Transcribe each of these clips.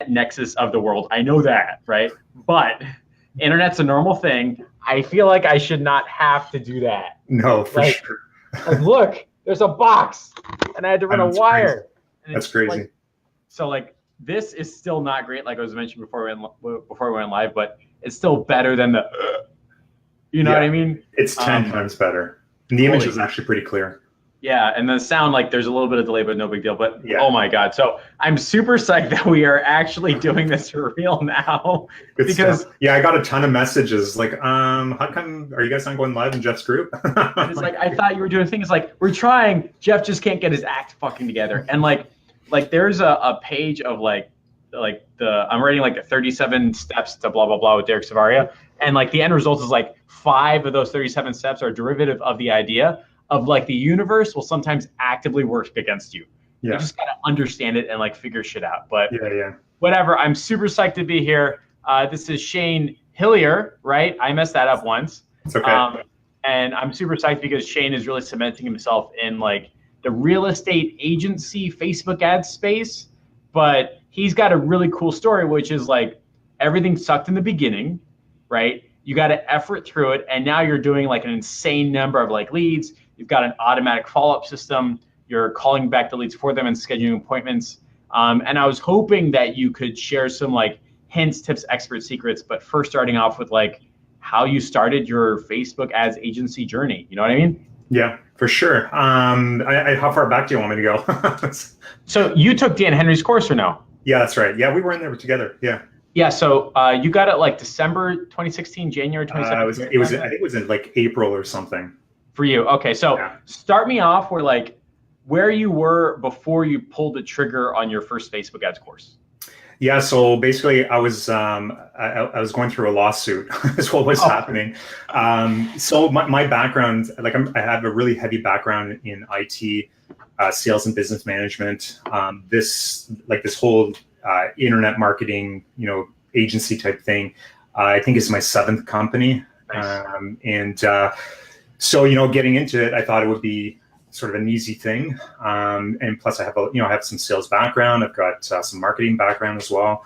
nexus of the world. I know that, right? But internet's a normal thing. I feel like I should not have to do that. No, for like, sure. Like, look, there's a box, and I had to run a wire. And that's crazy. Like, so like this is still not great, like I was mentioning before we went live, but it's still better than the, you know what I mean? It's 10 times better. And the image is actually pretty clear. Yeah, and the sound, like there's a little bit of delay, but no big deal. But oh my God. So I'm super psyched that we are actually doing this for real now. Good because stuff. Yeah, I got a ton of messages like, how come are you guys not going live in Jeff's group? And it's like, I thought you were doing things like, we're trying, Jeff just can't get his act fucking together. And like there's a page of like I'm writing like the 37 steps to blah blah blah with Derek Savaria, and like the end result is like 5 of those 37 steps are derivative of the idea of like the universe will sometimes actively work against you. Yeah. You just gotta understand it and like figure shit out. But whatever. I'm super psyched to be here. This is Shayne Hillier, right? I messed that up once. It's okay. And I'm super psyched because Shayne is really cementing himself in like the real estate agency Facebook ad space. But he's got a really cool story, which is like everything sucked in the beginning, right? You got to effort through it, and now you're doing like an insane number of like leads. You've got an automatic follow-up system. You're calling back the leads for them and scheduling appointments. And I was hoping that you could share some like hints, tips, expert secrets, but first starting off with like how you started your Facebook ads agency journey. You know what I mean? Yeah, for sure. How far back do you want me to go? So you took Dan Henry's course or no? Yeah, that's right. Yeah, we were in there together. Yeah. Yeah, so you got it like December 2016, January 2017? I think it was in like April or something. For you, okay. So start me off where you were before you pulled the trigger on your first Facebook ads course. Yeah, so basically I was going through a lawsuit is what was happening. So my background, like I have a really heavy background in IT, sales and business management. This whole internet marketing, agency type thing, I think is my 7th company. Nice. So, getting into it, I thought it would be sort of an easy thing. And plus I have some sales background. I've got some marketing background as well,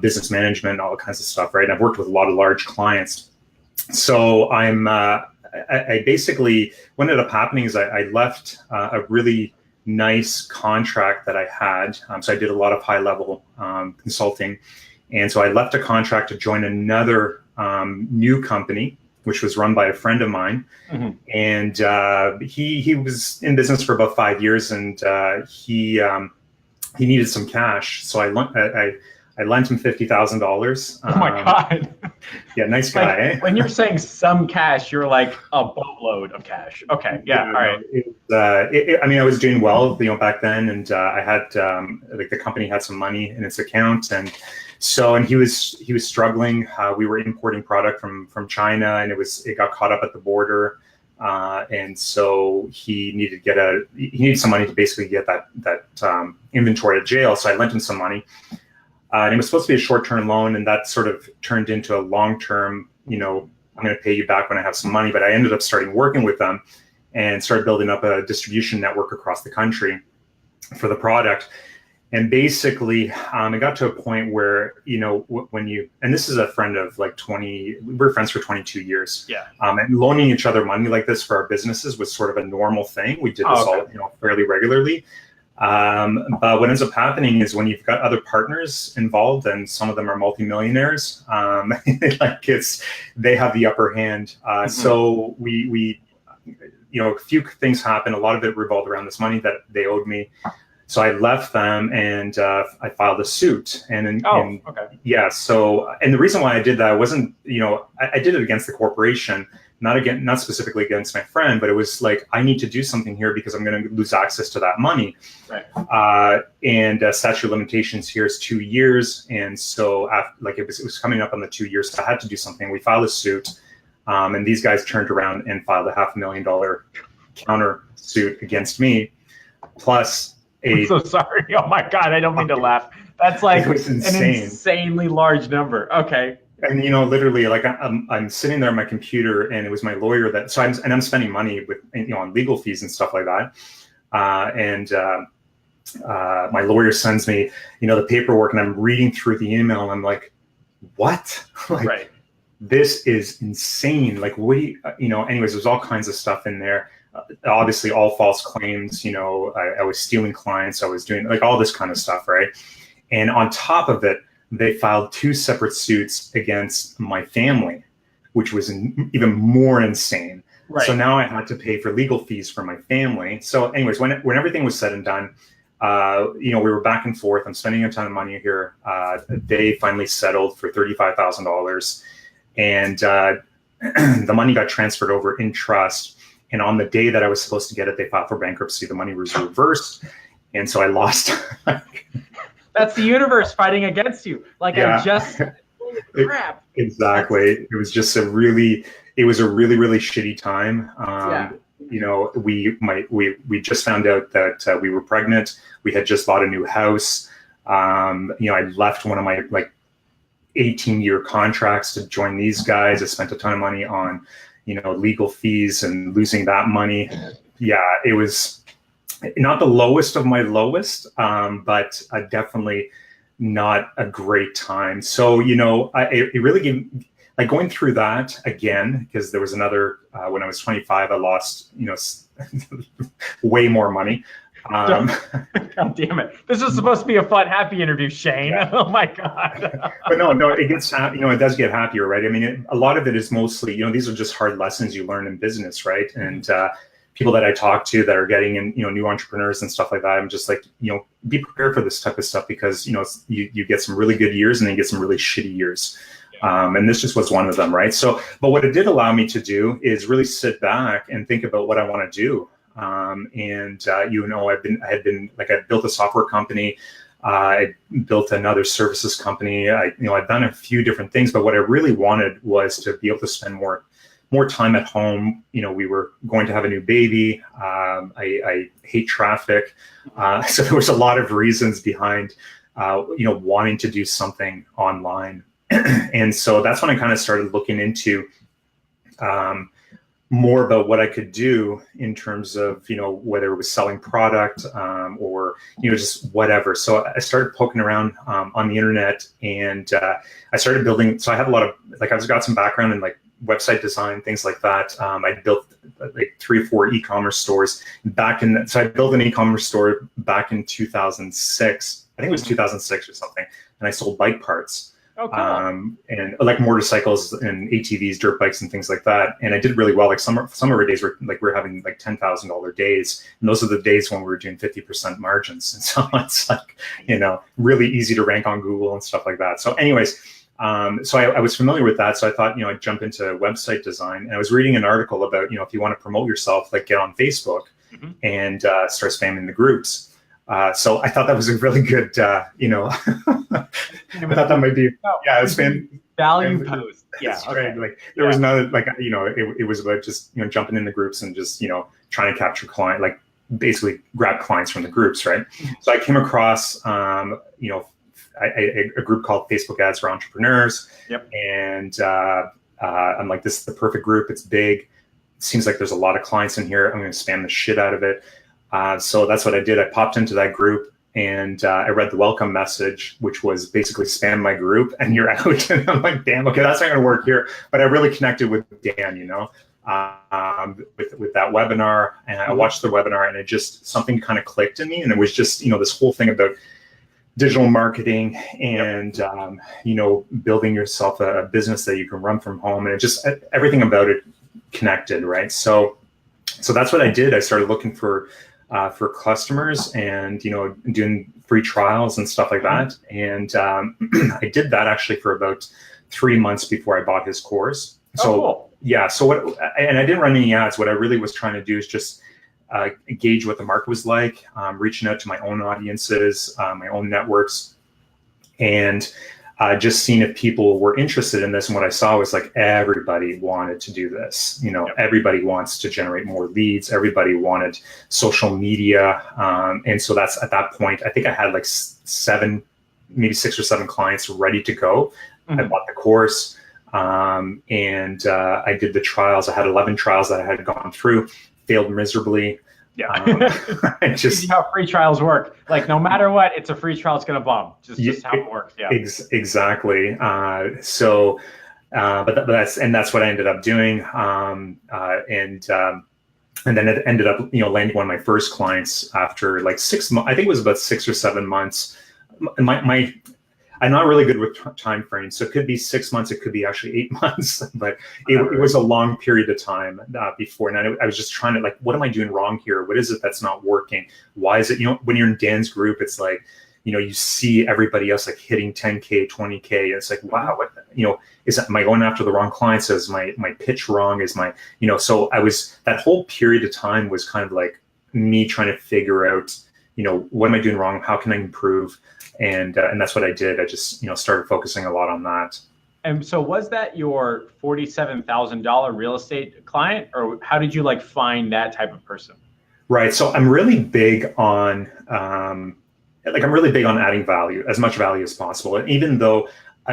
business management, all kinds of stuff, right? And I've worked with a lot of large clients. So I basically, what ended up happening is I left a really nice contract that I had. So I did a lot of high level consulting. And so I left a contract to join another new company, which was run by a friend of mine. Mm-hmm. And he was in business for about 5 years, and he needed some cash. So I lent him $50,000. Oh my God. Yeah, nice guy. Eh? When you're saying some cash, you're like a boatload of cash. Okay, yeah, all right. I was doing well, back then, and I had the company had some money in its account, and he was struggling. We were importing product from China, and it got caught up at the border, and so he needed some money to basically get that inventory at jail. So I lent him some money. And it was supposed to be a short-term loan, and that sort of turned into a long-term, I'm going to pay you back when I have some money. But I ended up starting working with them and started building up a distribution network across the country for the product. And basically, it got to a point where, and this is a friend of like 20, we were friends for 22 years. Yeah. And loaning each other money like this for our businesses was sort of a normal thing. We did this all, fairly regularly. But what ends up happening is when you've got other partners involved, and some of them are multimillionaires, they have the upper hand. Mm-hmm. So we a few things happened. A lot of it revolved around this money that they owed me. So I left them, and I filed a suit. Yeah. So, and the reason why I did that wasn't, I did it against the corporation. Not specifically against my friend, but it was like, I need to do something here because I'm going to lose access to that money. Right. And statute of limitations here is 2 years. And so it was coming up on the 2 years. So I had to do something. We filed a suit, and these guys turned around and filed a $500,000 counter suit against me. Plus I'm so sorry. Oh my God. I don't mean to laugh. That's like an insanely large number. Okay. And literally, like I'm sitting there on my computer, and it was my lawyer I'm spending money with on legal fees and stuff like that. my lawyer sends me, the paperwork, and I'm reading through the email, and I'm like, what? Like, Right. this is insane. Like, what do anyways, there's all kinds of stuff in there. Obviously all false claims, I was stealing clients. I was doing like all this kind of stuff. Right. And on top of it, they filed 2 separate suits against my family, which was even more insane. Right. So now I had to pay for legal fees for my family. So anyways, when everything was said and done, we were back and forth. I'm spending a ton of money here. They finally settled for $35,000, and the money got transferred over in trust. And on the day that I was supposed to get it, they filed for bankruptcy. The money was reversed, and so I lost. That's the universe fighting against you. Like, yeah. Crap. Exactly. It was just a really really shitty time. We just found out that we were pregnant. We had just bought a new house. I left one of my 18-year contracts to join these guys. I spent a ton of money on, legal fees and losing that money. Yeah, it was not the lowest of my lowest, but definitely not a great time. So, it really gave, like, going through that again, because there was another, when I was 25, I lost, way more money. God damn it. This was supposed to be a fun, happy interview, Shayne. Yeah. Oh my God. But no, it gets, it does get happier, right? I mean, a lot of it is mostly, these are just hard lessons you learn in business, right? And people that I talk to that are getting in, new entrepreneurs and stuff like that, I'm just like, be prepared for this type of stuff, because, you get some really good years and then you get some really shitty years. And this just was one of them, right? So, but what it did allow me to do is really sit back and think about what I want to do. I built a software company. I built another services company. I've done a few different things, but what I really wanted was to be able to spend more time at home. We were going to have a new baby. I hate traffic. So there was a lot of reasons behind, wanting to do something online. And so that's when I kind of started looking into, more about what I could do in terms of, whether it was selling product, or, just whatever. So I started poking around on the internet, and I started building. So I had a lot of, I've got some background in website design, things like that. I built 3 or 4 e-commerce stores so I built an e-commerce store back in 2006. I think it was 2006 or something. And I sold bike parts. Oh, cool. And motorcycles and ATVs, dirt bikes, and things like that. And I did really well. Some of our days were we're having $10,000 days, and those are the days when we were doing 50% margins. And so it's really easy to rank on Google and stuff like that. So, anyways, so I was familiar with that. So I thought, I'd jump into website design. And I was reading an article about, if you want to promote yourself, get on Facebook, mm-hmm. and start spamming the groups. So I thought that was a really good, I thought that might be, it's been value post. Yeah. Okay. Right. There was no, it was about just, jumping in the groups and just, trying to capture basically grab clients from the groups. Right. Mm-hmm. So I came across, a group called Facebook Ads for Entrepreneurs. Yep. And I'm like, this is the perfect group. It's big. It seems like there's a lot of clients in here. I'm going to spam the shit out of it. So that's what I did. I popped into that group, and I read the welcome message, which was basically spam my group and you're out. And I'm like, damn, okay, that's not going to work here. But I really connected with Dan, with that webinar, and I watched the webinar, and it just, something kind of clicked in me. And it was just, this whole thing about digital marketing and, building yourself a business that you can run from home. And it just, everything about it connected, right? So that's what I did. I started looking for customers and, doing free trials and stuff like that. And I did that actually for about 3 months before I bought his course. So, cool. Yeah. So and I didn't run any ads. What I really was trying to do is just gauge what the market was like, reaching out to my own audiences, my own networks, and just seeing if people were interested in this. And what I saw was everybody wanted to do this. Everybody wants to generate more leads. Everybody wanted social media. And so that's, at that point, I think I had maybe 6 or 7 clients ready to go. Mm-hmm. I bought the course, and I did the trials. I had 11 trials that I had gone through, failed miserably. Yeah. Just how free trials work. Like no matter what, it's a free trial. It's going to bomb. Just how it works. Yeah. Exactly. But that's what I ended up doing. And then it ended up, landing one of my first clients after like 6 months. I think it was about 6 or 7 months. I'm not really good with time frames, so it could be 6 months, it could be actually 8 months, but it was a long period of time before. And I was just trying to like, what am I doing wrong here? What is it that's not working? Why is it, when you're in Dan's group, it's like, you see everybody else like hitting 10K, 20K. It's like, wow, what, am I going after the wrong clients? Is my pitch wrong? Is my, so that whole period of time was kind of like me trying to figure out, what am I doing wrong? How can I improve? And that's what I did. I just, started focusing a lot on that. And so was that your $47,000 real estate client, or how did you like find that type of person? Right. So I'm really big on, I'm really big on adding value, as much value as possible. And even though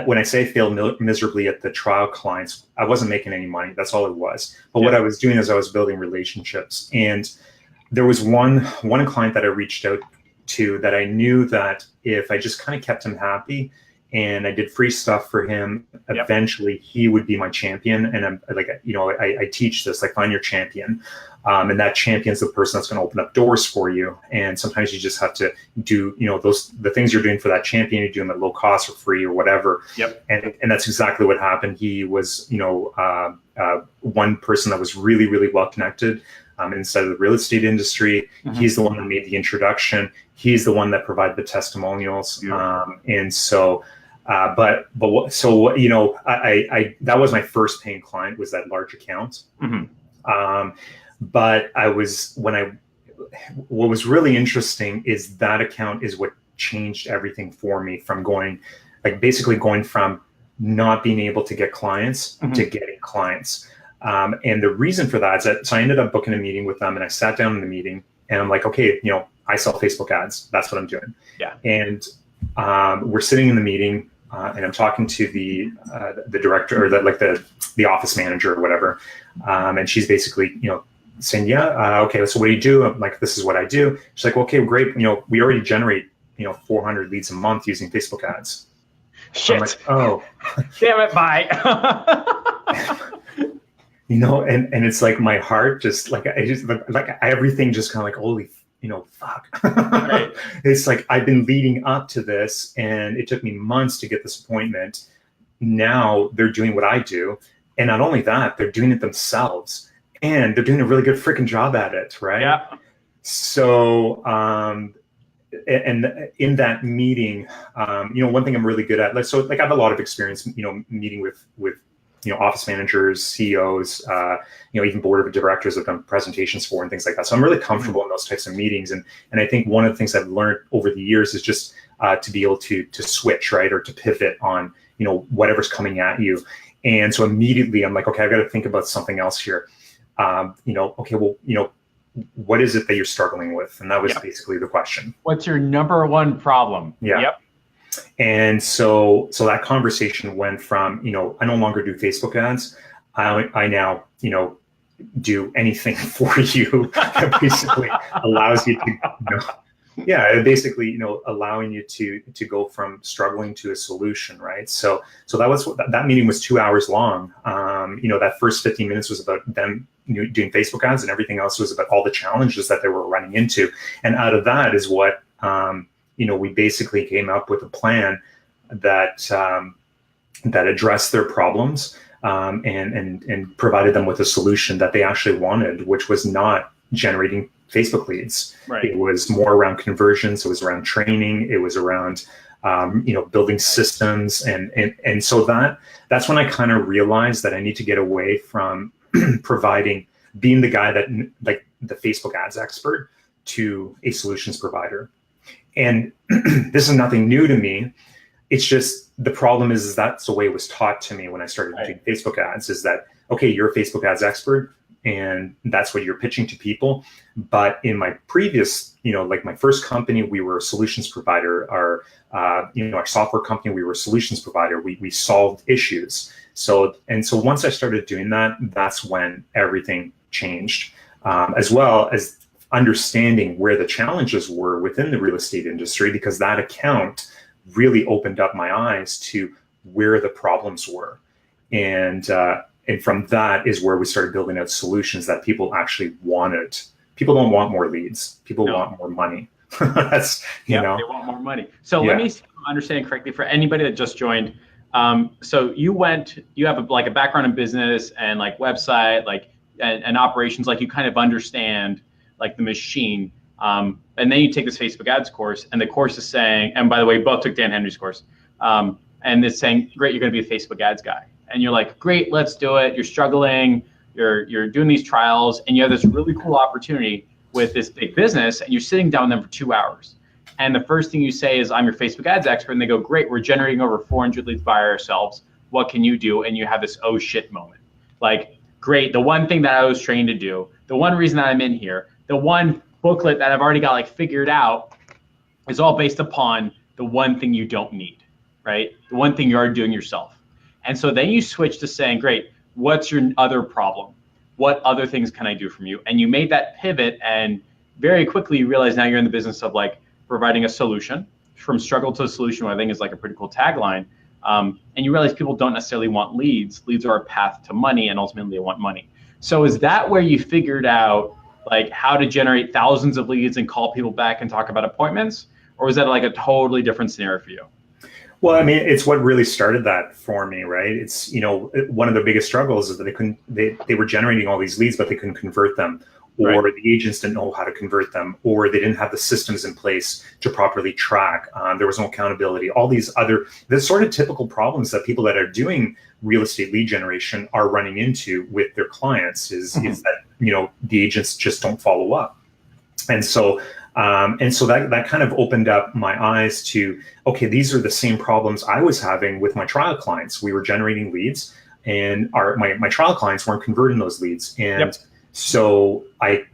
when I say I failed miserably at the trial clients, I wasn't making any money. That's all it was. But what I was doing is I was building relationships. And there was one client that I reached out to that I knew that if I just kind of kept him happy and I did free stuff for him, eventually he would be my champion. And I'm like, I teach this, like, find your champion. And that champion's the person that's going to open up doors for you. And sometimes you just have to do, the things you're doing for that champion, you do them at low cost or free or whatever. And that's exactly what happened. He was, one person that was really, really well connected inside of the real estate industry. He's the one that made the introduction. He's the one that provided the testimonials. And so, that was my first paying client, was that large account. But what was really interesting is that account is what changed everything for me, from going from not being able to get clients to getting clients. And the reason for that is that, so I ended up booking a meeting with them, and I sat down in the meeting and I'm like, okay, I sell Facebook ads. That's what I'm doing. And we're sitting in the meeting and I'm talking to the director, or the office manager or whatever. And she's basically, saying, okay, so what do you do? I'm like, this is what I do. She's like, okay, great. We already generate, 400 leads a month using Facebook ads. Shit. I'm like, oh, damn it. Bye. And it's like my heart just like, everything just kind of like, holy, fuck. Right. It's like, I've been leading up to this and it took me months to get this appointment. Now they're doing what I do. And not only that, they're doing it themselves. And they're doing a really good freaking job at it, right? Yeah. So, and in that meeting, one thing I'm really good at, I have a lot of experience, meeting with office managers, CEOs, even board of directors I've done presentations for and things like that. So I'm really comfortable in those types of meetings. And I think one of the things I've learned over the years is just to be able to switch, right, or to pivot on, whatever's coming at you. And so immediately I'm like, okay, I've got to think about something else here. Okay, well, what is it that you're struggling with? And that was basically the question. What's your number one problem? And so that conversation went from, I no longer do Facebook ads. I now, do anything for you that basically allows you to, basically, allowing you to go from struggling to a solution, right? So that meeting was 2 hours long. That first 15 minutes was about them doing Facebook ads, and everything else was about all the challenges that they were running into. And out of that is what, we basically came up with a plan that addressed their problems, and provided them with a solution that they actually wanted, which was not generating Facebook leads. Right. It was more around conversions. It was around training. It was around, building systems. And so that's when I kind of realized that I need to get away from being the guy that, like, the Facebook ads expert, to a solutions provider. And this is nothing new to me. It's just, the problem is that's the way it was taught to me when I started doing Facebook ads, is that, okay, you're a Facebook ads expert and that's what you're pitching to people. But in my previous, like my first company, we were a solutions provider. Our software company, we were a solutions provider. We solved issues. So once I started doing that, that's when everything changed. As well as understanding where the challenges were within the real estate industry, because that account really opened up my eyes to where the problems were. And from that is where we started building out solutions that people actually wanted. People don't want more leads. People want more money. That's, you know. They want more money. So let me see if I'm understanding correctly for anybody that just joined. So you have a background in business and like website, like and operations, like you kind of understand like the machine. And then you take this Facebook ads course, and the course is saying, and by the way, we both took Dan Henry's course. And it's saying, great, you're going to be a Facebook ads guy. And you're like, great, let's do it. You're struggling. You're doing these trials, and you have this really cool opportunity with this big business, and you're sitting down with them for 2 hours. And the first thing you say is, I'm your Facebook ads expert. And they go, great, we're generating over 400 leads by ourselves. What can you do? And you have this oh shit moment. Like, great, the one thing that I was trained to do, the one reason that I'm in here, the one booklet that I've already got like figured out is all based upon the one thing you don't need, right? The one thing you are doing yourself. And so then you switch to saying, great, what's your other problem? What other things can I do from you? And you made that pivot, and very quickly you realize now you're in the business of like providing a solution. From struggle to a solution, what I think is like a pretty cool tagline. And you realize people don't necessarily want leads. Leads are a path to money, and ultimately they want money. So is that where you figured out like how to generate thousands of leads and call people back and talk about appointments? Or was that like a totally different scenario for you? Well, I mean, it's what really started that for me, right? It's, you know, one of the biggest struggles is that they were generating all these leads, but they couldn't convert them, or the agents didn't know how to convert them, or they didn't have the systems in place to properly track. There was no accountability. All these the sort of typical problems that people that are doing real estate lead generation are running into with their clients is that, you know, the agents just don't follow up. And so that kind of opened up my eyes to, okay, these are the same problems I was having with my trial clients. We were generating leads, and my trial clients weren't converting those leads. And so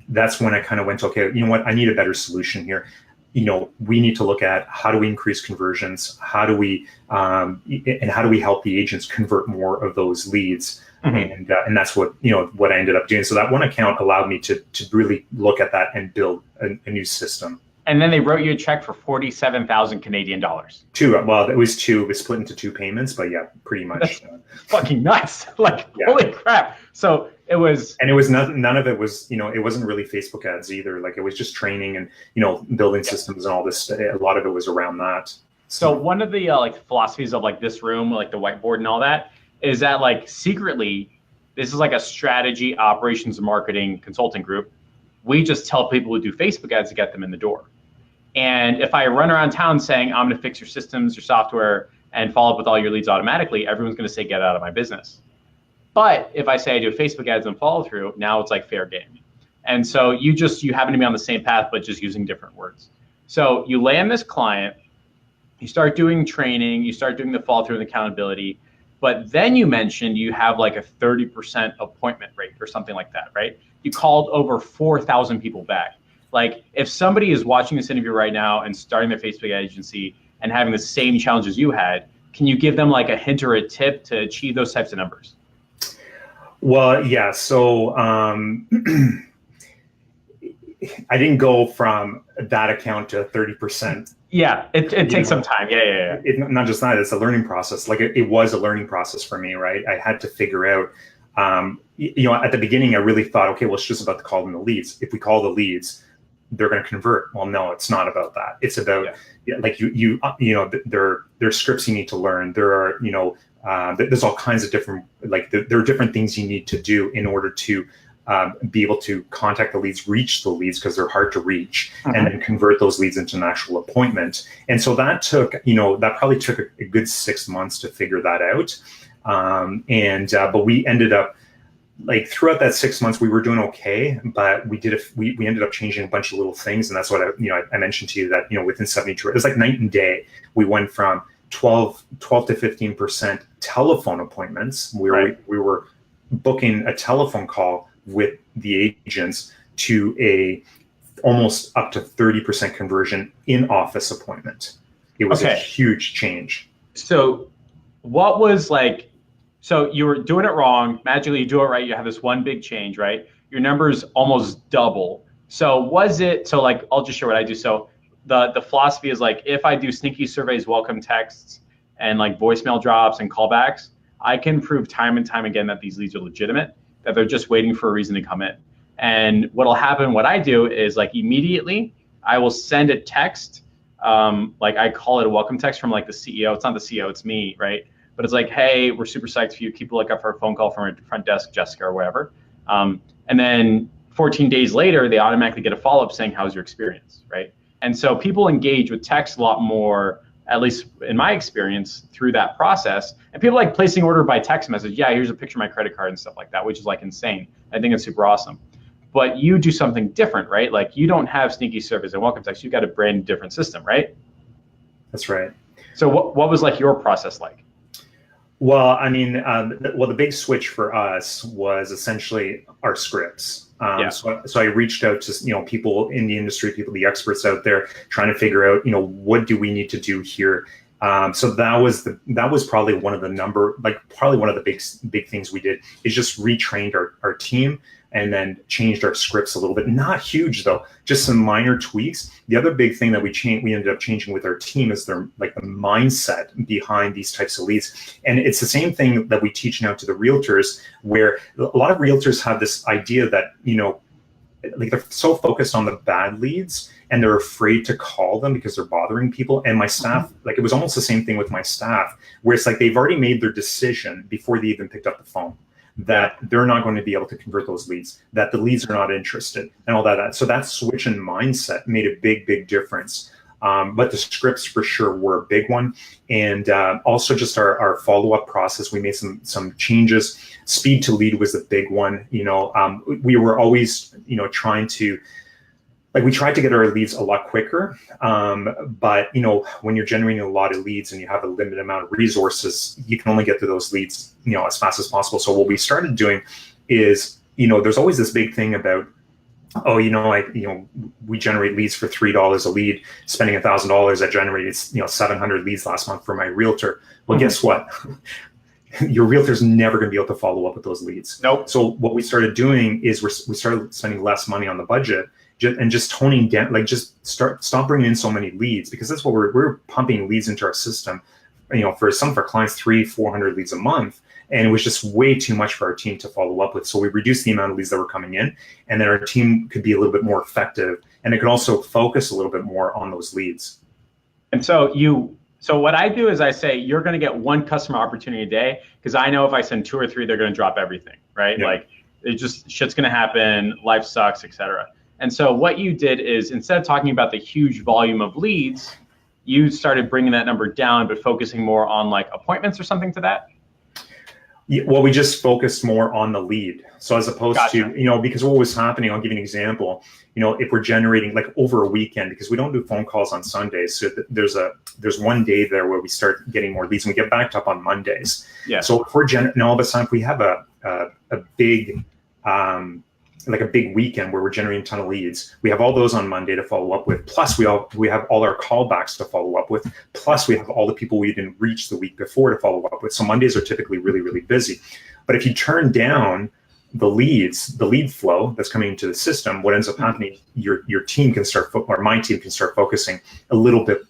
that's when I kind of went, okay, you know what, I need a better solution here. You know, we need to look at how do we increase conversions? How do we help the agents convert more of those leads? And that's what, you know, what I ended up doing. So that one account allowed me to really look at that and build a new system. And then they wrote you a check for 47,000 Canadian dollars. Well, it was two. It was split into 2 payments, but yeah, pretty much. Fucking nuts! Like, holy crap! So it was, and it was none of it was, you know, it wasn't really Facebook ads either. Like, it was just training and, you know, building systems and all this. A lot of it was around that. So one of the like philosophies of like this room, like the whiteboard and all that, is that like secretly, this is like a strategy, operations, and marketing consulting group. We just tell people to do Facebook ads to get them in the door. And if I run around town saying, I'm going to fix your systems, your software, and follow up with all your leads automatically, everyone's going to say, get out of my business. But if I say I do Facebook ads and follow through, now it's like fair game. And so you happen to be on the same path, but just using different words. So you land this client, you start doing training, you start doing the follow through and accountability. But then you mentioned you have like a 30% appointment rate or something like that, right? You called over 4,000 people back. Like, if somebody is watching this interview right now and starting their Facebook agency and having the same challenges you had, can you give them like a hint or a tip to achieve those types of numbers? Well, yeah. So I didn't go from that account to 30%. Yeah, it takes some time. Yeah. Not just that, it's a learning process. Like, it was a learning process for me, right? I had to figure out, you know, at the beginning, I really thought, okay, well, it's just about calling the leads. If we call the leads, they're going to convert. Well, no, it's not about that. It's about like you know, there are scripts you need to learn. There are, you know, there's all kinds of different, like there are different things you need to do in order to be able to contact the leads, reach the leads, because they're hard to reach, and then convert those leads into an actual appointment. And so that probably took a good 6 months to figure that out. But we ended up, like, throughout that 6 months, we were doing okay, but we ended up changing a bunch of little things. And that's what I mentioned to you, that, you know, within 72 hours, it was like night and day. We went from 12 to 15% telephone appointments. We were booking a telephone call with the agents to a almost up to 30% conversion in office appointment. It was a huge change. So what was like, so you were doing it wrong, magically you do it right, you have this one big change, right? Your numbers almost double. So was it, so like, I'll just share what I do. So the philosophy is like, if I do sneaky surveys, welcome texts, and like voicemail drops and callbacks, I can prove time and time again that these leads are legitimate, that they're just waiting for a reason to come in. And what'll happen, what I do is like immediately, I will send a text, like I call it a welcome text from like the CEO. It's not the CEO, it's me, right? But it's like, hey, we're super psyched for you. Keep a lookout for a phone call from our front desk, Jessica or whatever. And then 14 days later, they automatically get a follow-up saying, how's your experience, right? And so people engage with text a lot more, at least in my experience, through that process. And people like placing order by text message. Yeah, here's a picture of my credit card and stuff like that, which is like insane. I think it's super awesome. But you do something different, right? Like you don't have sneaky surveys and welcome text. You've got a brand different system, right? That's right. So what was like your process like? Well, I mean, the big switch for us was essentially our scripts. So I reached out to people in the industry, the experts out there, trying to figure out what do we need to do here. So that was probably one of the big things we did, is just retrained our team and then changed our scripts a little bit. Not huge though, just some minor tweaks. The other big thing that we ended up changing with our team is the mindset behind these types of leads. And it's the same thing that we teach now to the realtors, where a lot of realtors have this idea that, like they're so focused on the bad leads and they're afraid to call them because they're bothering people. And my staff, like it was almost the same thing with my staff, where it's like they've already made their decision before they even picked up the phone, that they're not going to be able to convert those leads, that the leads are not interested and all that. So that switch in mindset made a big difference. But the scripts for sure were a big one. And also just our follow-up process, we made some changes. Speed to lead was a big one. We were always, trying to, like, we tried to get our leads a lot quicker. But, when you're generating a lot of leads and you have a limited amount of resources, you can only get to those leads, as fast as possible. So what we started doing is, there's always this big thing about, we generate leads for $3 a lead, spending $1,000. I generated, 700 leads last month for my realtor. Well, guess what? Your realtor's never going to be able to follow up with those leads. Nope. So what we started doing is we started spending less money on the budget and just toning down, like stop bringing in so many leads, because that's what we're pumping leads into our system. For some of our clients, 300-400 leads a month. And it was just way too much for our team to follow up with. So we reduced the amount of leads that were coming in, and then our team could be a little bit more effective, and it could also focus a little bit more on those leads. And so what I do is I say, you're going to get one customer opportunity a day, because I know if I send 2 or 3, they're going to drop everything, right? Yeah. Like shit's going to happen, life sucks, etc. And so what you did is, instead of talking about the huge volume of leads, you started bringing that number down, but focusing more on like appointments or something to that. Yeah, well, we just focused more on the lead. So as opposed to, because what was happening, I'll give you an example, if we're generating like over a weekend, because we don't do phone calls on Sundays. So there's one day there where we start getting more leads and we get backed up on Mondays. Yeah. So if we're all of a sudden, if we have a big, like a big weekend where we're generating a ton of leads, we have all those on Monday to follow up with. Plus we have all our callbacks to follow up with. Plus we have all the people we didn't reach the week before to follow up with. So Mondays are typically really, really busy. But if you turn down the leads, the lead flow that's coming into the system, what ends up happening, your team can start, or my team can start focusing a little bit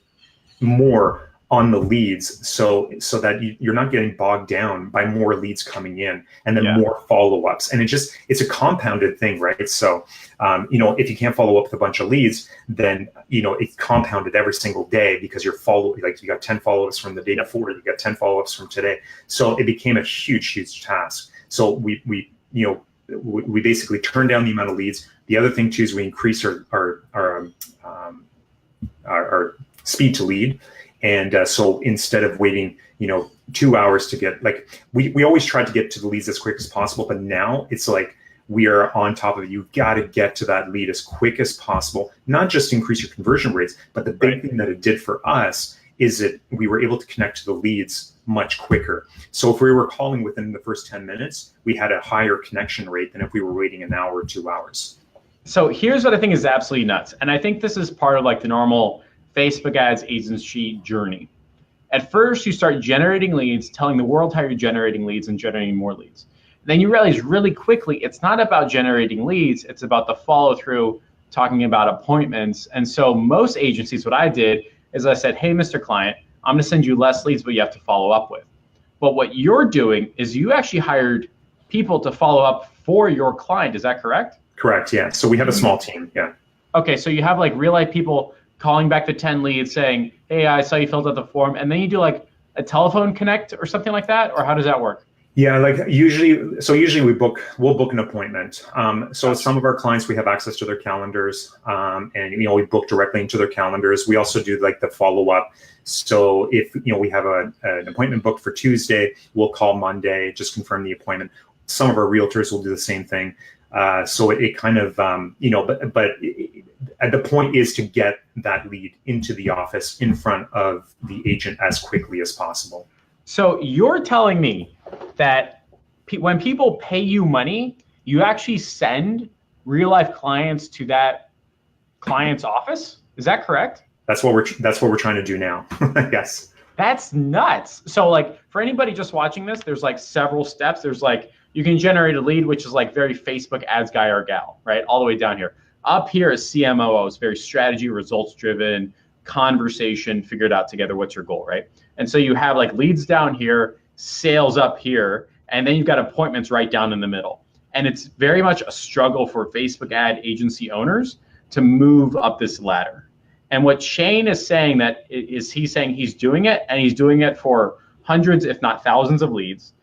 more on the leads, so that you're not getting bogged down by more leads coming in and then more follow-ups. And it's a compounded thing, right? So, if you can't follow up with a bunch of leads, then, it's compounded every single day, because you got 10 follow-ups from the day before, you got 10 follow-ups from today. So it became a huge task. So we basically turned down the amount of leads. The other thing too is we increased our speed to lead. And so instead of waiting, 2 hours to get, like, we always tried to get to the leads as quick as possible, but now it's like we are on top of it. You've got to get to that lead as quick as possible, not just increase your conversion rates, but the big thing that it did for us is that we were able to connect to the leads much quicker. So if we were calling within the first 10 minutes, we had a higher connection rate than if we were waiting an hour or 2 hours. So here's what I think is absolutely nuts. And I think this is part of like the normal Facebook ads agency journey. At first, you start generating leads, telling the world how you're generating leads and generating more leads. Then you realize really quickly, it's not about generating leads, it's about the follow through talking about appointments. And so most agencies, what I did is I said, hey, Mr. Client, I'm going to send you less leads, but you have to follow up with. But what you're doing is you actually hired people to follow up for your client. Is that correct? Correct. Yeah. So we have a small team. Yeah. Okay. So you have like real life people calling back the 10 leads saying, hey, I saw you filled out the form. And then you do like a telephone connect or something like that? Or how does that work? Yeah, like usually we'll book an appointment. So some of our clients, we have access to their calendars, and we book directly into their calendars. We also do like the follow up. So if we have an appointment booked for Tuesday, we'll call Monday, just confirm the appointment. Some of our realtors will do the same thing. So it kind of but the point is to get that lead into the office in front of the agent as quickly as possible. So you're telling me that when people pay you money, you actually send real life clients to that client's office? Is that correct? That's what we're trying to do now. Yes. That's nuts. So like for anybody just watching this, there's like several steps. There's like, you can generate a lead, which is like very Facebook ads guy or gal, right? All the way down here. Up here is CMOO. It's very strategy, results driven, conversation, figure it out together. What's your goal, right? And so you have like leads down here, sales up here, and then you've got appointments right down in the middle. And it's very much a struggle for Facebook ad agency owners to move up this ladder. And what Shayne is saying he's saying he's doing it, and he's doing it for hundreds, if not thousands of leads.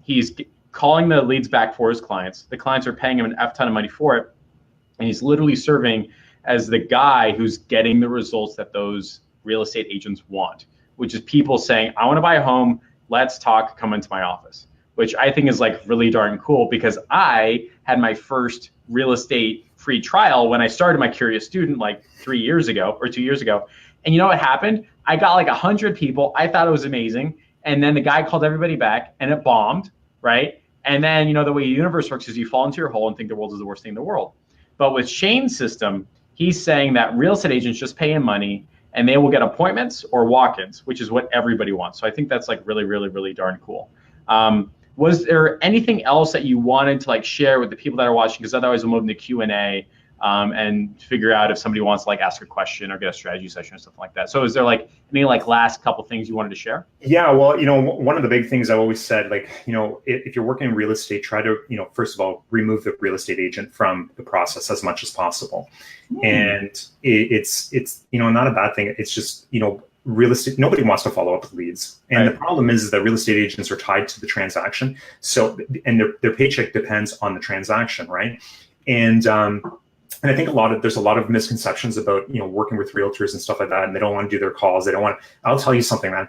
He's calling the leads back for his clients. The clients are paying him an F ton of money for it. And he's literally serving as the guy who's getting the results that those real estate agents want, which is people saying, I want to buy a home. Let's talk, come into my office, which I think is like really darn cool, because I had my first real estate free trial when I started my Curious Student like 3 years ago or 2 years ago. And you know what happened? I got like 100 people. I thought it was amazing. And then the guy called everybody back and it bombed, right? And then, the way the universe works is you fall into your hole and think the world is the worst thing in the world. But with Shayne's system, he's saying that real estate agents just pay him money and they will get appointments or walk-ins, which is what everybody wants. So I think that's like really, really, really darn cool. Was there anything else that you wanted to like share with the people that are watching? Because otherwise we'll move into Q&A and figure out if somebody wants to like ask a question or get a strategy session or something like that. So is there like any like last couple things you wanted to share? Yeah, well, one of the big things I always said, like, if you're working in real estate, try to, first of all, remove the real estate agent from the process as much as possible. And it's not a bad thing. It's just, real estate, nobody wants to follow up with leads. And the problem is that real estate agents are tied to the transaction. So, and their paycheck depends on the transaction, right? And I think there's a lot of misconceptions about, working with realtors and stuff like that. And they don't want to do their calls. I'll tell you something, man,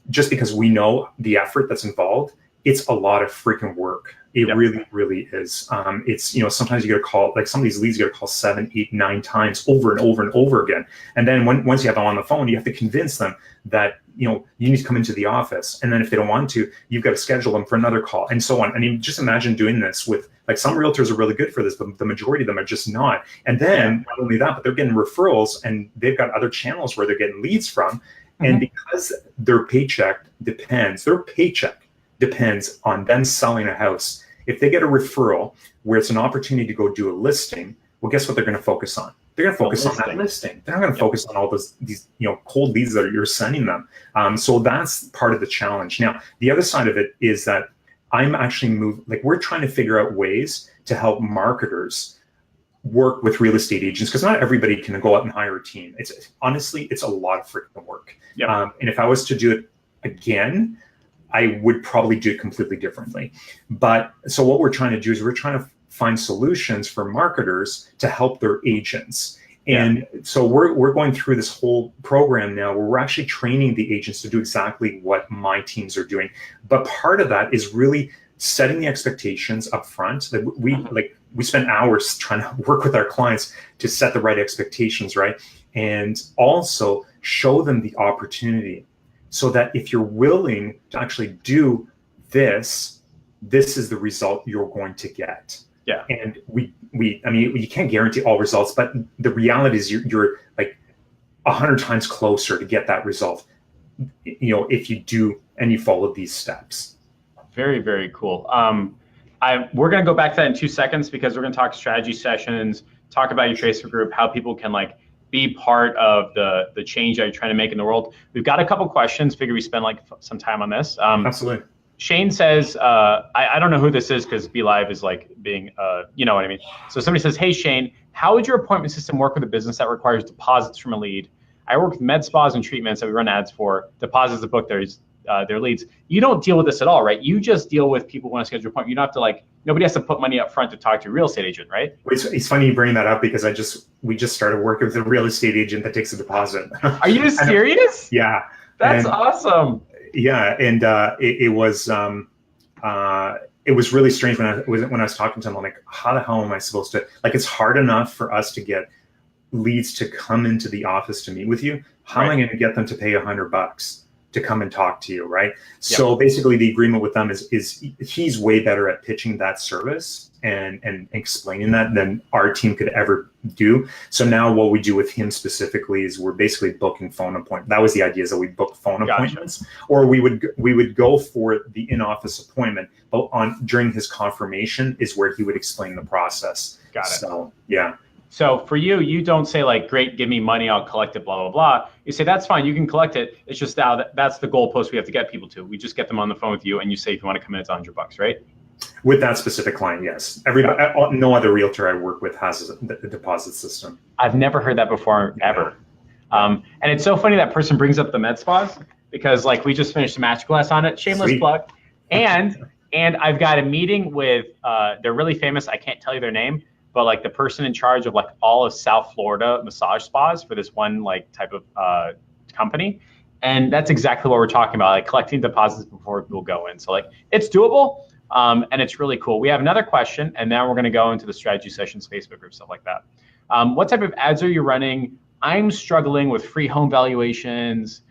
just because we know the effort that's involved, it's a lot of freaking work. It really, really is. It's, sometimes you get a call, like some of these leads you get a call 7, 8, 9 times over and over and over again. And then once you have them on the phone, you have to convince them that, you need to come into the office. And then if they don't want to, you've got to schedule them for another call and so on. I mean, just imagine doing this with, like, some realtors are really good for this, but the majority of them are just not. And then not only that, but they're getting referrals and they've got other channels where they're getting leads from. And because their paycheck depends on them selling a house. If they get a referral where it's an opportunity to go do a listing, well, guess what they're going to focus on? They're going to focus on that listing. They're not going to focus on all these cold leads that you're sending them. So that's part of the challenge. Now, the other side of it is that I'm actually we're trying to figure out ways to help marketers work with real estate agents, because not everybody can go out and hire a team. Honestly, it's a lot of freaking work. And if I was to do it again, I would probably do it completely differently. But so what we're trying to do is we're trying to find solutions for marketers to help their agents. And so we're going through this whole program now where we're actually training the agents to do exactly what my teams are doing. But part of that is really setting the expectations up front. We spend hours trying to work with our clients to set the right expectations, right? And also show them the opportunity, so that if you're willing to actually do this is the result you're going to get. And I mean, you can't guarantee all results, but the reality is you're like 100 times closer to get that result, if you do and you follow these steps. Very, very cool. We're going to go back to that in 2 seconds, because we're going to talk strategy sessions, talk about your Facebook group, how people can like be part of the change that you're trying to make in the world. We've got a couple questions. Figure we spend like some time on this. Absolutely. Shayne says, I don't know who this is because Be Live is like being, you know what I mean? So somebody says, hey, Shayne, how would your appointment system work with a business that requires deposits from a lead? I work with med spas and treatments that we run ads for. Deposits to book their leads. You don't deal with this at all, right? You just deal with people who want to schedule an appointment. You don't have to like, nobody has to put money up front to talk to a real estate agent, right? It's funny you bring that up because we just started working with a real estate agent that takes a deposit. Are you serious? Yeah. That's awesome. Yeah, and it was really strange when I was talking to him. I'm like, how the hell am I supposed to, like, it's hard enough for us to get leads to come into the office to meet with you. How am I going to get them to pay $100 to come and talk to you, right? Yep. So basically the agreement with them is he's way better at pitching that service and explaining that than our team could ever do. So now what we do with him specifically is we're basically booking phone appointments. That was the idea, is that we book phone appointments, or we would go for the in-office appointment, but during his confirmation is where he would explain the process. Got it. So yeah. So for you, you don't say like, great, give me money, I'll collect it, blah, blah, blah. You say, that's fine, you can collect it. It's just now that's the goalpost we have to get people to. We just get them on the phone with you and you say, if you want to come in, it's $100, right? With that specific client, yes. No other realtor I work with has a deposit system. I've never heard that before, ever. And it's so funny that person brings up the med spas because like we just finished a masterclass on it, shameless plug. And I've got a meeting with, they're really famous, I can't tell you their name, but like the person in charge of like all of South Florida massage spas for this one like type of company. And that's exactly what we're talking about, like collecting deposits before people go in. So like it's doable and it's really cool. We have another question and now we're gonna go into the strategy sessions, Facebook group, stuff like that. What type of ads are you running? I'm struggling with free home valuations,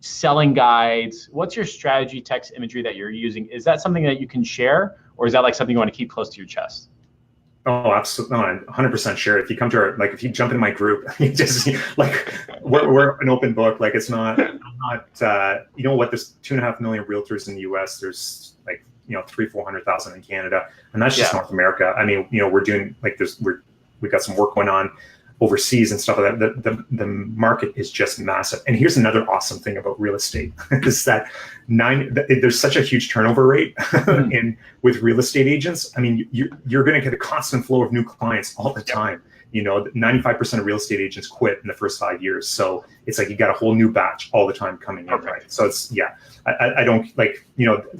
selling guides. What's your strategy text imagery that you're using? Is that something that you can share or is that like something you wanna keep close to your chest? Oh, absolutely. No, I'm 100% sure. If you come to if you jump in my group, you just like, we're an open book. Like it's not, you know what, there's 2.5 million realtors in the US. There's like, 300,000-400,000 in Canada. And that's just North America. I mean, we're doing like we've got some work going on overseas and stuff like that. The market is just massive. And here's another awesome thing about real estate is that there's such a huge turnover rate with real estate agents. I mean, you're going to get a constant flow of new clients all the time. 95% of real estate agents quit in the first 5 years. So it's like you got a whole new batch all the time coming in, right? So it's, I don't like,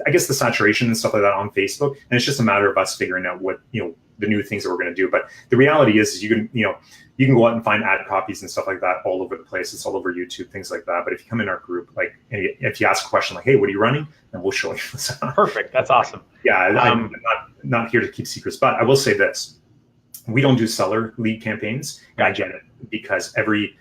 I guess the saturation and stuff like that on Facebook, and it's just a matter of us figuring out what, the new things that we're going to do. But the reality is you can go out and find ad copies and stuff like that all over the place. It's all over YouTube, things like that. But if you come in our group, like, and if you ask a question like, hey, what are you running? Then we'll show you. Perfect. That's awesome. Yeah. I'm not here to keep secrets, but I will say this. We don't do seller lead campaigns. I get it, because every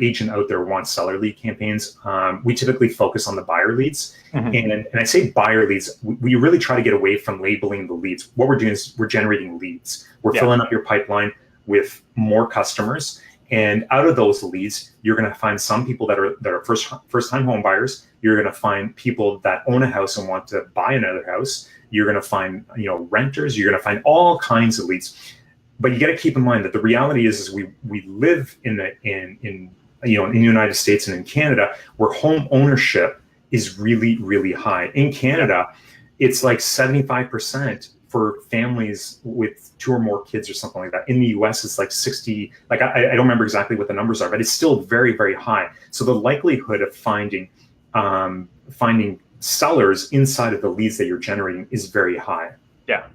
agent out there wants seller lead campaigns. We typically focus on the buyer leads. And I say buyer leads, we really try to get away from labeling the leads. What we're doing is we're generating leads. We're filling up your pipeline with more customers. And out of those leads, you're going to find some people that are first-time home buyers. You're going to find people that own a house and want to buy another house. You're going to find, renters. You're going to find all kinds of leads. But you got to keep in mind that the reality is we live in the United States and in Canada, where home ownership is really, really high. In Canada, it's like 75% for families with 2 or more kids or something like that. In the US, it's like 60. Like I don't remember exactly what the numbers are, but it's still very, very high. So the likelihood of finding sellers inside of the leads that you're generating is very high. Yeah.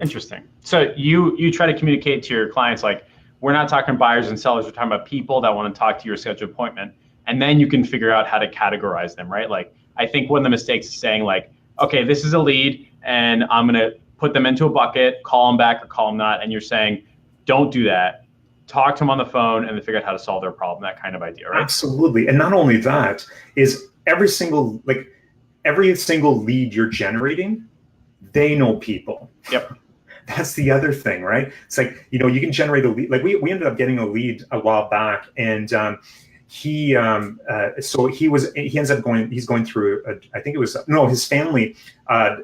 Interesting. So you try to communicate to your clients, like, we're not talking buyers and sellers, we're talking about people that want to talk to your scheduled appointment. And then you can figure out how to categorize them, right? Like, I think one of the mistakes is saying like, okay, this is a lead and I'm going to put them into a bucket, call them back or call them not. And you're saying, don't do that. Talk to them on the phone and then figure out how to solve their problem, that kind of idea, right? Absolutely. And not only that, is every single lead you're generating, they know people. Yep. That's the other thing, right? It's like, you can generate a lead. Like we ended up getting a lead a while back, and he's going through, I think it was, his family,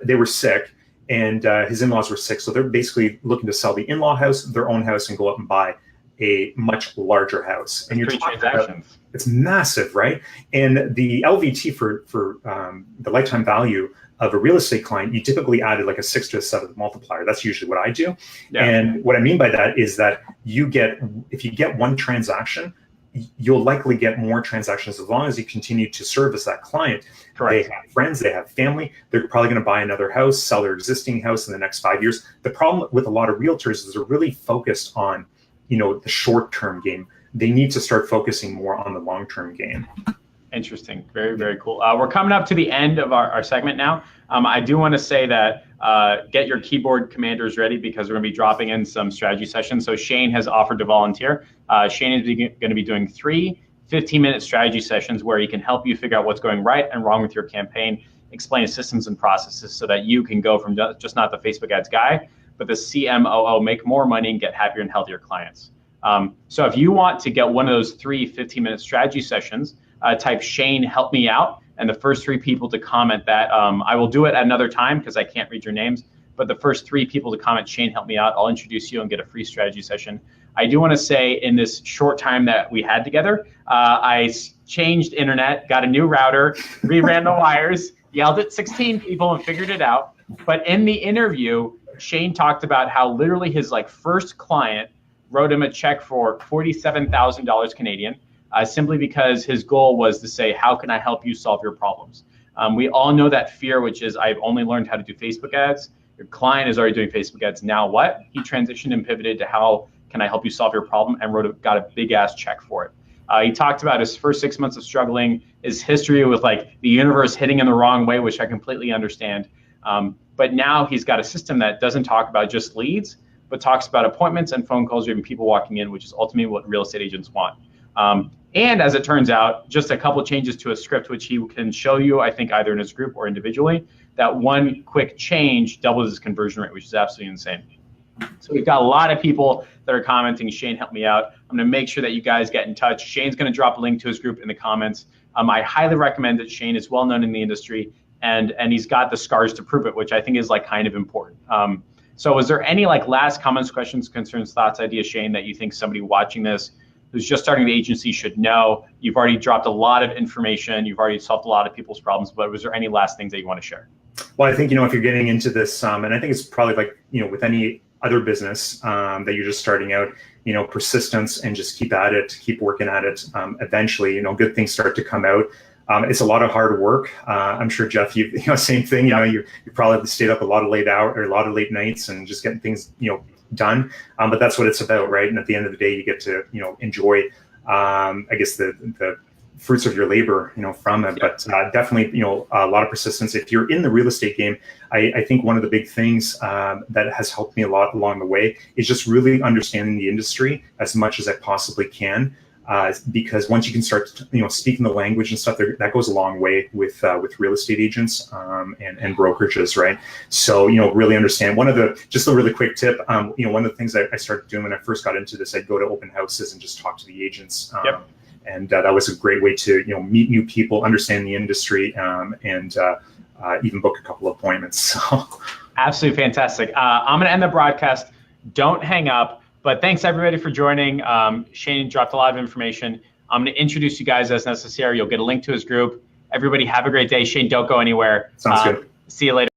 they were sick, and his in-laws were sick. So they're basically looking to sell the in-law house, their own house, and go out and buy a much larger house. And you're talking about, it's massive, right? And the LVT for the lifetime value of a real estate client, you typically added like a 6 to a 7 multiplier. That's usually what I do. Yeah. And what I mean by that is that if you get one transaction, you'll likely get more transactions as long as you continue to service that client. Correct. They have friends, they have family. They're probably going to buy another house, sell their existing house in the next 5 years. The problem with a lot of realtors is they're really focused on, the short-term game. They need to start focusing more on the long-term game. Interesting. Very, very cool. We're coming up to the end of our segment now. I do want to say that get your keyboard commanders ready because we're going to be dropping in some strategy sessions. So Shayne has offered to volunteer. Shayne is going to be doing 3 15-minute strategy sessions where he can help you figure out what's going right and wrong with your campaign, explain systems and processes so that you can go from just not the Facebook ads guy, but the CMOO, make more money and get happier and healthier clients. So if you want to get one of those 3 15-minute strategy sessions, type Shayne help me out, and the first 3 people to comment that, I will do it at another time because I can't read your names, but the first 3 people to comment Shayne help me out, I'll introduce you and get a free strategy session. I do want to say in this short time that we had together, I changed internet, got a new router, reran the wires, yelled at 16 people and figured it out. But in the interview, Shayne talked about how literally his first client wrote him a check for $47,000 Canadian. Simply because his goal was to say, how can I help you solve your problems? We all know that fear, which is I've only learned how to do Facebook ads. Your client is already doing Facebook ads. Now what? He transitioned and pivoted to how can I help you solve your problem and got a big ass check for it. He talked about his first 6 months of struggling, his history with the universe hitting him the wrong way, which I completely understand. But now he's got a system that doesn't talk about just leads, but talks about appointments and phone calls or even people walking in, which is ultimately what real estate agents want. And as it turns out, just a couple changes to a script, which he can show you, I think, either in his group or individually, that one quick change doubles his conversion rate, which is absolutely insane. So we've got a lot of people that are commenting, Shayne, help me out. I'm going to make sure that you guys get in touch. Shayne's going to drop a link to his group in the comments. I highly recommend it. Shayne is well known in the industry, and he's got the scars to prove it, which I think is kind of important. So is there any last comments, questions, concerns, thoughts, ideas, Shayne, that you think somebody watching this who's just starting the agency should know? You've already dropped a lot of information. You've already solved a lot of people's problems, but was there any last things that you want to share? Well, I think, if you're getting into this, and I think it's probably with any other business that you're just starting out, persistence and just keep at it, keep working at it. Eventually, good things start to come out. It's a lot of hard work. I'm sure, Jeff, same thing. You probably stayed up a lot of late nights and just getting things, done. But that's what it's about, right? And at the end of the day, you get to, enjoy, I guess the fruits of your labor, from it. But definitely, a lot of persistence. If you're in the real estate game, I think one of the big things that has helped me a lot along the way is just really understanding the industry as much as I possibly can. Because once you can start, speaking the language and stuff, that goes a long way with real estate agents and brokerages, right? So, really understand. Just a really quick tip, one of the things I started doing when I first got into this, I'd go to open houses and just talk to the agents. And that was a great way to, meet new people, understand the industry, and even book a couple of appointments. So. Absolutely fantastic. I'm going to end the broadcast. Don't hang up. But thanks everybody for joining. Shayne dropped a lot of information. I'm going to introduce you guys as necessary. You'll get a link to his group. Everybody have a great day. Shayne, don't go anywhere. Sounds good. See you later.